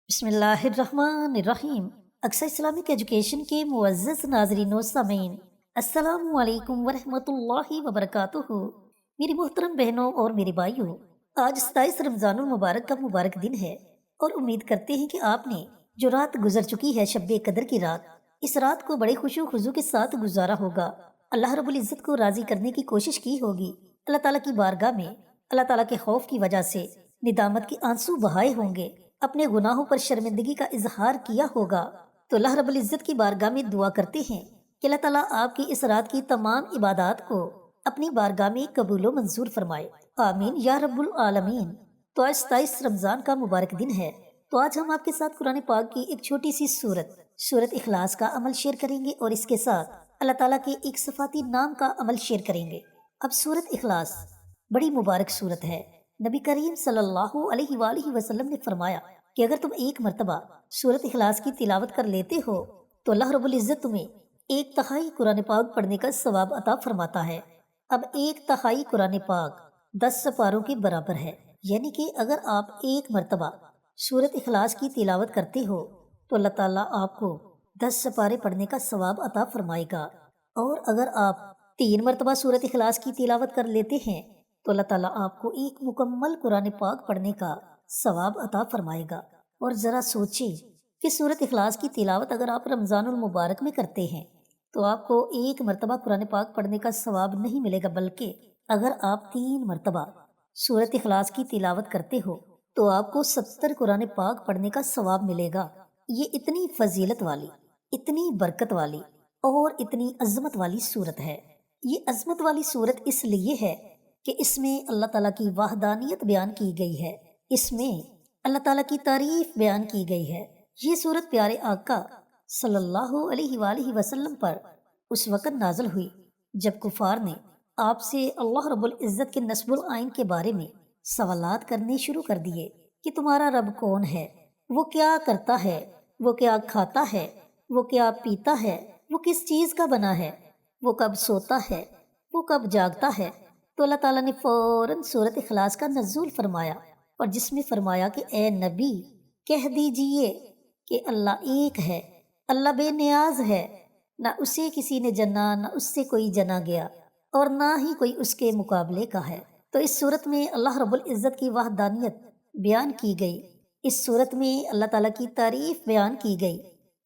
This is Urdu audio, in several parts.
بسم اللہ الرحمن الرحیم۔ اکثر اسلامک ایجوکیشن کے معزز ناظرین و سامعین، السلام علیکم ورحمۃ اللہ وبرکاتہ۔ میری محترم بہنوں اور میرے بھائیوں، آج 27 رمضان المبارک کا مبارک دن ہے اور امید کرتے ہیں کہ آپ نے جو رات گزر چکی ہے شب قدر کی رات، اس رات کو بڑے خوشو خضو کے ساتھ گزارا ہوگا، اللہ رب العزت کو راضی کرنے کی کوشش کی ہوگی، اللہ تعالیٰ کی بارگاہ میں اللہ تعالیٰ کے خوف کی وجہ سے ندامت کے آنسو بہائے ہوں گے، اپنے گناہوں پر شرمندگی کا اظہار کیا ہوگا، تو اللہ رب العزت کی بارگاہ میں دعا کرتے ہیں کہ اللہ تعالیٰ آپ کی اس رات کی تمام عبادات کو اپنی بارگاہ میں قبول و منظور فرمائے، آمین یا رب العالمین۔ تو آج 27 رمضان کا مبارک دن ہے، تو آج ہم آپ کے ساتھ قرآن پاک کی ایک چھوٹی سی سورت اخلاص کا عمل شیئر کریں گے اور اس کے ساتھ اللہ تعالیٰ کے ایک صفاتی نام کا عمل شیئر کریں گے۔ اب سورت اخلاص بڑی مبارک سورت ہے۔ نبی کریم صلی اللہ علیہ وآلہ وسلم نے فرمایا کہ اگر تم ایک مرتبہ سورت اخلاص کی تلاوت کر لیتے ہو تو اللہ رب العزت تمہیں 1/3 قرآن پاک پڑھنے کا ثواب عطا فرماتا ہے۔ اب 1/3 قرآن پاک 10 سپاروں کے برابر ہے، یعنی کہ اگر آپ ایک مرتبہ سورت اخلاص کی تلاوت کرتے ہو تو اللہ تعالیٰ آپ کو 10 سپارے پڑھنے کا ثواب عطا فرمائے گا، اور اگر آپ 3 مرتبہ سورت اخلاص کی تلاوت کر لیتے ہیں تو اللہ تعالیٰ آپ کو ایک مکمل قرآن پاک پڑھنے کا ثواب عطا فرمائے گا۔ اور ذرا سوچیں کہ سورت اخلاص کی تلاوت اگر آپ رمضان المبارک میں کرتے ہیں تو آپ کو ایک مرتبہ قرآن پاک پڑھنے کا ثواب نہیں ملے گا، بلکہ اگر آپ 3 مرتبہ سورت اخلاص کی تلاوت کرتے ہو تو آپ کو 70 قرآن پاک پڑھنے کا ثواب ملے گا۔ یہ اتنی فضیلت والی، اتنی برکت والی اور اتنی عظمت والی سورت ہے۔ یہ عظمت والی سورت اس لیے ہے کہ اس میں اللہ تعالیٰ کی وحدانیت بیان کی گئی ہے، اس میں اللہ تعالیٰ کی تعریف بیان کی گئی ہے۔ یہ سورت پیارے آقا صلی اللہ علیہ وآلہ وسلم پر اس وقت نازل ہوئی جب کفار نے آپ سے اللہ رب العزت کے نصب العین کے بارے میں سوالات کرنے شروع کر دیے کہ تمہارا رب کون ہے، وہ کیا کرتا ہے، وہ کیا کھاتا ہے، وہ کیا پیتا ہے، وہ کس چیز کا بنا ہے، وہ کب سوتا ہے، وہ کب جاگتا ہے۔ تو اللہ تعالیٰ نے فوراً سورت اخلاص کا نزول فرمایا، اور جس میں فرمایا کہ اے نبی کہہ دیجئے کہ اللہ ایک ہے، اللہ بے نیاز ہے، نہ اسے کسی نے جنا نہ اس سے کوئی جنا گیا، اور نہ ہی کوئی اس کے مقابلے کا ہے۔ تو اس صورت میں اللہ رب العزت کی وحدانیت بیان کی گئی، اس صورت میں اللہ تعالیٰ کی تعریف بیان کی گئی۔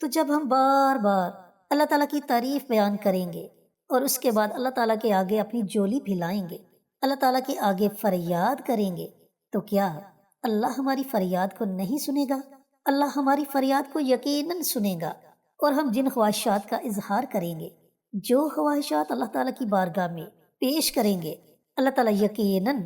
تو جب ہم بار بار اللہ تعالیٰ کی تعریف بیان کریں گے اور اس کے بعد اللہ تعالیٰ کے آگے اپنی جولی پھیلائیں گے، اللہ تعالیٰ کے آگے فریاد کریں گے، تو کیا اللہ ہماری فریاد کو نہیں سنے گا؟ اللہ ہماری فریاد کو یقیناً سنے گا، اور ہم جن خواہشات کا اظہار کریں گے، جو خواہشات اللہ تعالیٰ کی بارگاہ میں پیش کریں گے، اللہ تعالیٰ یقیناً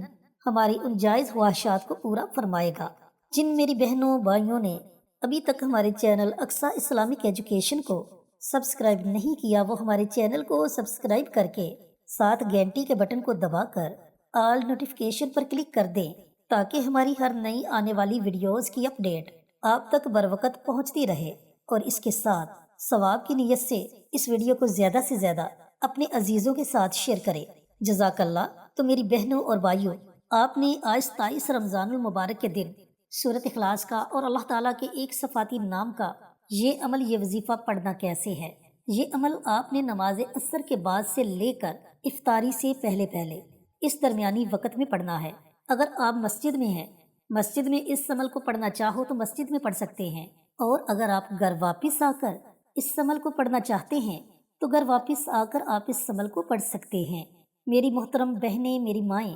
ہماری ان جائز خواہشات کو پورا فرمائے گا۔ جن میری بہنوں بھائیوں نے ابھی تک ہمارے چینل اقصیٰ اسلامک ایجوکیشن کو سبسکرائب نہیں کیا، وہ ہمارے چینل کو سبسکرائب کر کے ساتھ گھنٹی کے بٹن کو دبا کر آل نوٹیفیکیشن پر کلک کر دیں، تاکہ ہماری ہر نئی آنے والی ویڈیوز کی اپڈیٹ آپ تک بروقت پہنچتی رہے، اور اس کے ساتھ ثواب کی نیت سے اس ویڈیو کو زیادہ سے زیادہ اپنے عزیزوں کے ساتھ شیئر کریں۔ جزاک اللہ۔ تو میری بہنوں اور بھائیوں، آپ نے آج 27 رمضان المبارک کے دن سورت اخلاص کا اور اللہ تعالیٰ کے ایک صفاتی نام کا یہ عمل، یہ وظیفہ پڑھنا کیسے ہے؟ یہ عمل آپ نے نماز عصر کے بعد سے لے کر افطاری سے پہلے اس درمیانی وقت میں پڑھنا ہے۔ اگر آپ مسجد میں ہیں، مسجد میں اس عمل کو پڑھنا چاہو تو مسجد میں پڑھ سکتے ہیں، اور اگر آپ گھر واپس آ کر اس عمل کو پڑھنا چاہتے ہیں تو گھر واپس آ کر آپ اس عمل کو پڑھ سکتے ہیں۔ میری محترم بہنیں، میری مائیں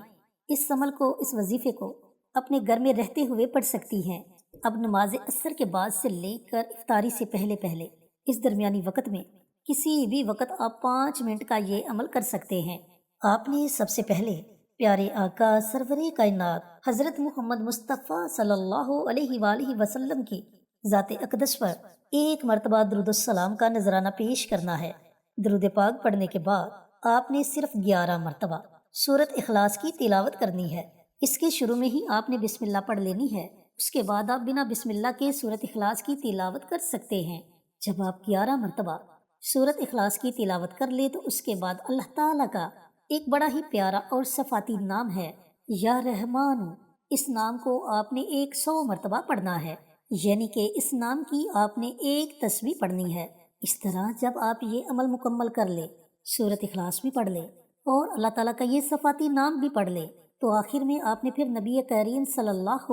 اس عمل کو، اس وظیفے کو اپنے گھر میں رہتے ہوئے پڑھ سکتی ہیں۔ اب نماز عصر کے بعد سے لے کر افطاری سے پہلے اس درمیانی وقت میں کسی بھی وقت آپ 5 منٹ کا یہ عمل کر سکتے ہیں۔ آپ نے سب سے پہلے پیارے آقا سرور کائنات حضرت محمد مصطفیٰ صلی اللہ علیہ وآلہ وسلم کی ذات اقدس پر ایک مرتبہ درود السلام کا نذرانہ پیش کرنا ہے۔ درود پاک پڑھنے کے بعد آپ نے صرف 11 مرتبہ سورت اخلاص کی تلاوت کرنی ہے۔ اس کے شروع میں ہی آپ نے بسم اللہ پڑھ لینی ہے، اس کے بعد آپ بنا بسم اللہ کے سورت اخلاص کی تلاوت کر سکتے ہیں۔ جب آپ 11 مرتبہ سورت اخلاص کی تلاوت کر لے تو اس کے بعد اللہ تعالیٰ کا ایک بڑا ہی پیارا اور صفاتی نام ہے یا رحمان، اس نام کو آپ نے 100 مرتبہ پڑھنا ہے۔ یعنی کہ اس نام کی آپ نے ایک تسبیح پڑھنی ہے۔ اس طرح جب آپ یہ عمل مکمل کر لیں، سورۃ اخلاص بھی پڑھ لیں اور اللہ تعالیٰ کا یہ صفاتی نام بھی پڑھ لیں، تو آخر میں آپ نے پھر نبی کریم صلی اللہ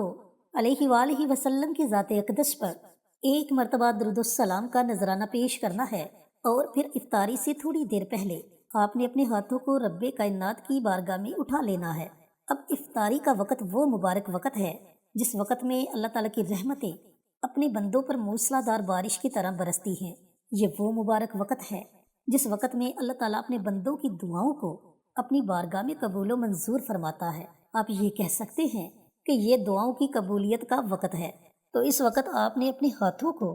علیہ وآلہ وسلم کی ذات اقدس پر ایک مرتبہ درود السلام کا نذرانہ پیش کرنا ہے، اور پھر افطاری سے تھوڑی دیر پہلے آپ نے اپنے ہاتھوں کو رب کائنات کی بارگاہ میں اٹھا لینا ہے۔ اب افطاری کا وقت وہ مبارک وقت ہے جس وقت میں اللہ تعالیٰ کی رحمتیں اپنے بندوں پر موسلا دار بارش کی طرح برستی ہیں۔ یہ وہ مبارک وقت ہے جس وقت میں اللہ تعالیٰ اپنے بندوں کی دعاؤں کو اپنی بارگاہ میں قبول و منظور فرماتا ہے۔ آپ یہ کہہ سکتے ہیں کہ یہ دعاؤں کی قبولیت کا وقت ہے۔ تو اس وقت آپ نے اپنے ہاتھوں کو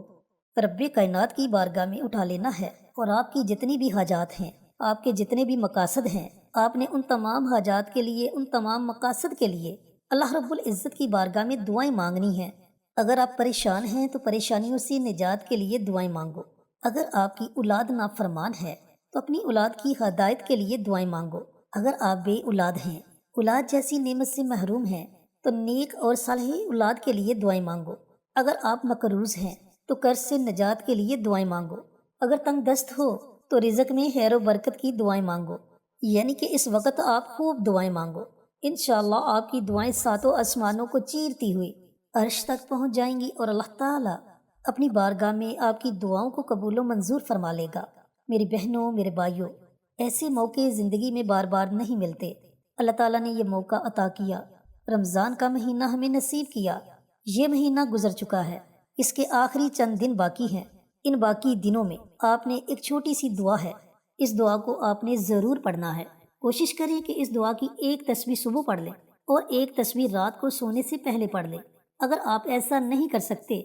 رب کائنات کی بارگاہ میں اٹھا لینا ہے، اور آپ کی جتنی بھی حاجات ہیں، آپ کے جتنے بھی مقاصد ہیں، آپ نے ان تمام حاجات کے لیے، ان تمام مقاصد کے لیے اللہ رب العزت کی بارگاہ میں دعائیں مانگنی ہیں۔ اگر آپ پریشان ہیں تو پریشانیوں سے نجات کے لیے دعائیں مانگو۔ اگر آپ کی اولاد نافرمان ہے تو اپنی اولاد کی ہدایت کے لیے دعائیں مانگو۔ اگر آپ بے اولاد ہیں، اولاد جیسی نعمت سے محروم ہیں، تو نیک اور صالح اولاد کے لیے دعائیں مانگو۔ اگر آپ مقروض ہیں تو قرض سے نجات کے لیے دعائیں مانگو۔ اگر تنگ دست ہو تو رزق میں خیر و برکت کی دعائیں مانگو۔ یعنی کہ اس وقت آپ خوب دعائیں مانگو، انشاءاللہ آپ کی دعائیں ساتوں آسمانوں کو چیرتی ہوئی عرش تک پہنچ جائیں گی، اور اللہ تعالیٰ اپنی بارگاہ میں آپ کی دعاؤں کو قبول و منظور فرما لے گا۔ میری بہنوں، میرے بھائیوں، ایسے موقع زندگی میں بار بار نہیں ملتے۔ اللہ تعالیٰ نے یہ موقع عطا کیا، رمضان کا مہینہ ہمیں نصیب کیا۔ یہ مہینہ گزر چکا ہے، اس کے آخری چند دن باقی ہیں۔ ان باقی دنوں میں آپ نے ایک چھوٹی سی دعا ہے، اس دعا کو آپ نے ضرور پڑھنا ہے۔ کوشش کریں کہ اس دعا کی ایک تسبیح صبح پڑھ لیں اور ایک تسبیح رات کو سونے سے پہلے پڑھ لیں۔ اگر آپ ایسا نہیں کر سکتے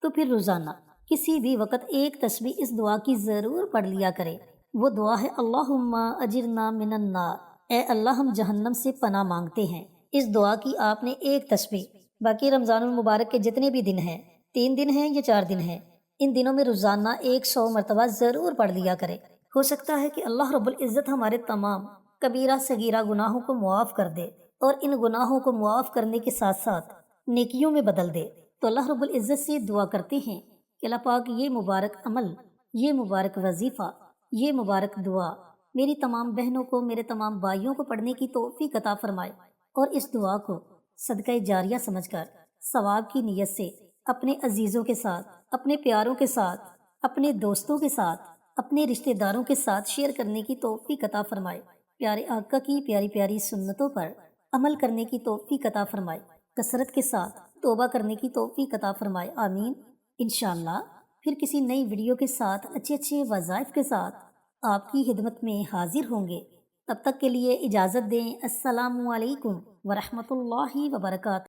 تو پھر روزانہ کسی بھی وقت ایک تسبیح اس دعا کی ضرور پڑھ لیا کریں۔ وہ دعا ہے اللہم اجرنا من النار، اے اللہ ہم جہنم سے پناہ مانگتے ہیں۔ اس دعا کی آپ نے ایک تسبیح باقی رمضان المبارک کے جتنے بھی دن ہیں، 3 دن ہیں یا 4 دن ہیں، ان دنوں میں روزانہ 100 مرتبہ ضرور پڑھ لیا کریں۔ ہو سکتا ہے کہ اللہ رب العزت ہمارے تمام کبیرہ صغیرہ گناہوں کو معاف کر دے، اور ان گناہوں کو معاف کرنے کے ساتھ ساتھ نیکیوں میں بدل دے۔ تو اللہ رب العزت سے دعا کرتے ہیں کہ اللہ پاک یہ مبارک عمل، یہ مبارک وظیفہ، یہ مبارک دعا میری تمام بہنوں کو، میرے تمام بھائیوں کو پڑھنے کی توفیق عطا فرمائے، اور اس دعا کو صدقہ جاریہ سمجھ کر ثواب کی نیت سے اپنے عزیزوں کے ساتھ، اپنے پیاروں کے ساتھ، اپنے دوستوں کے ساتھ، اپنے رشتہ داروں کے ساتھ شیئر کرنے کی توفیق عطا فرمائے۔ پیارے آقا کی پیاری پیاری سنتوں پر عمل کرنے کی توفیق عطا فرمائے، کثرت کے ساتھ توبہ کرنے کی توفیق عطا فرمائے، آمین۔ انشاءاللہ پھر کسی نئی ویڈیو کے ساتھ اچھے اچھے وظائف کے ساتھ آپ کی خدمت میں حاضر ہوں گے۔ تب تک کے لیے اجازت دیں۔ السلام علیکم ورحمۃ اللہ وبرکاتہ۔